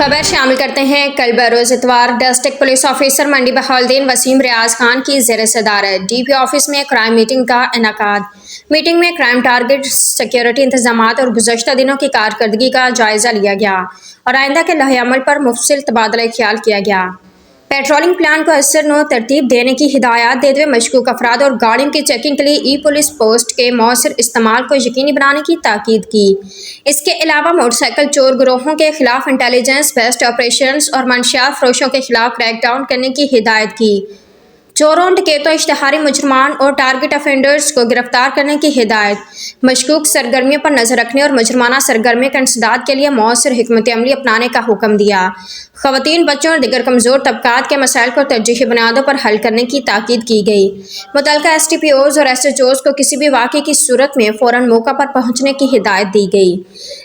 खबर शामिल करते हैं। कल बरोज इतवार डिस्ट्रिक्ट पुलिस ऑफिसर मंडी बहाउद्दीन वसीम रियाज खान की ज़ेर सदारत डीपी ऑफिस में क्राइम मीटिंग का इनेकाद। मीटिंग में क्राइम टारगेट, सिक्योरिटी इंतजामात और गुज़श्ता दिनों की कारकर्दगी का जायज़ा लिया गया और आइंदा के लहे अमल पर मुफस्सिल तबादला ख्याल किया गया। पेट्रोलिंग प्लान को असर नो तरतीब देने की हिदायत देते हुए मशकूक अफराद और गाड़ियों की चेकिंग के लिए ई पुलिस पोस्ट के मौसर इस्तेमाल को यकीनी बनाने की ताकीद की। इसके अलावा मोटरसाइकिल चोर गिरोहों के खिलाफ इंटेलिजेंस बेस्ड ऑपरेशंस और मनशियात फरोशों के खिलाफ क्रैकडाउन करने की हिदायत की। चोरों, डकैतों, इश्तिहारी मुजरमान और टारगेट ऑफेंडर्स को गिरफ्तार करने की हिदायत, मशकूक सरगर्मियों पर नजर रखने और मुजरमाना सरगर्मी का इंसदाद के लिए मौसर हिकमत अमली अपनाने का हुक्म दिया। ख़वातीन, बच्चों और दिगर कमज़ोर तबकात के मसाइल को तरजीही बुनियादों पर हल करने की ताकीद की गई। मुतल्लिका STPOs और SHOs को किसी भी वाक़े की सूरत में फ़ौरन मौका पर पहुँचने की हिदायत दी गई।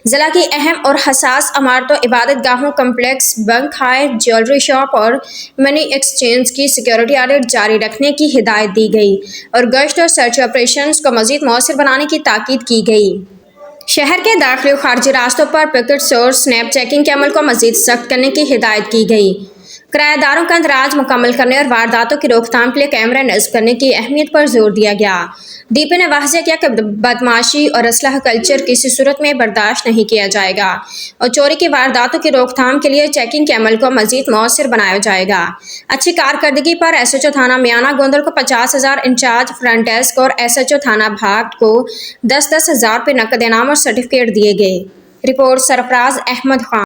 ज़िला की अहम और हसास इमारतों, इबादत गाहों, कम्प्लेक्स, बैंक, हायर, ज्वेलरी शॉप और मनी एक्सचेंज की सिक्योरिटी ऑडिट जारी रखने की हिदायत दी गई और गश्त और सर्च ऑपरेशंस को मज़ीद मौसर बनाने की ताकीद की गई। शहर के दाखिली और खारजी रास्तों पर पिकेट्स और स्नैप चेकिंग के अमल को मज़ीद सख्त करने की हिदायत की गई। किराएदारों का इंदराज मुकम्मल करने और वारदातों की रोकथाम के लिए कैमरा नस्ब करने की अहमियत पर जोर दिया गया। DP ने वाज़ेह किया कि बदमाशी और असलहा कल्चर किसी सूरत में बर्दाश्त नहीं किया जाएगा और चोरी की वारदातों की रोकथाम के लिए चेकिंग के अमल को मज़ीद मौसर बनाया जाएगा। अच्छी कारकर्दगी पर SHO थाना मियाना गोंदल को 50,000, इंचार्ज फ्रंट डेस्क और SHO थाना भाट को 10,000 रुपये नकद इनाम और सर्टिफिकेट दिए गए। रिपोर्ट सरफराज अहमद खान।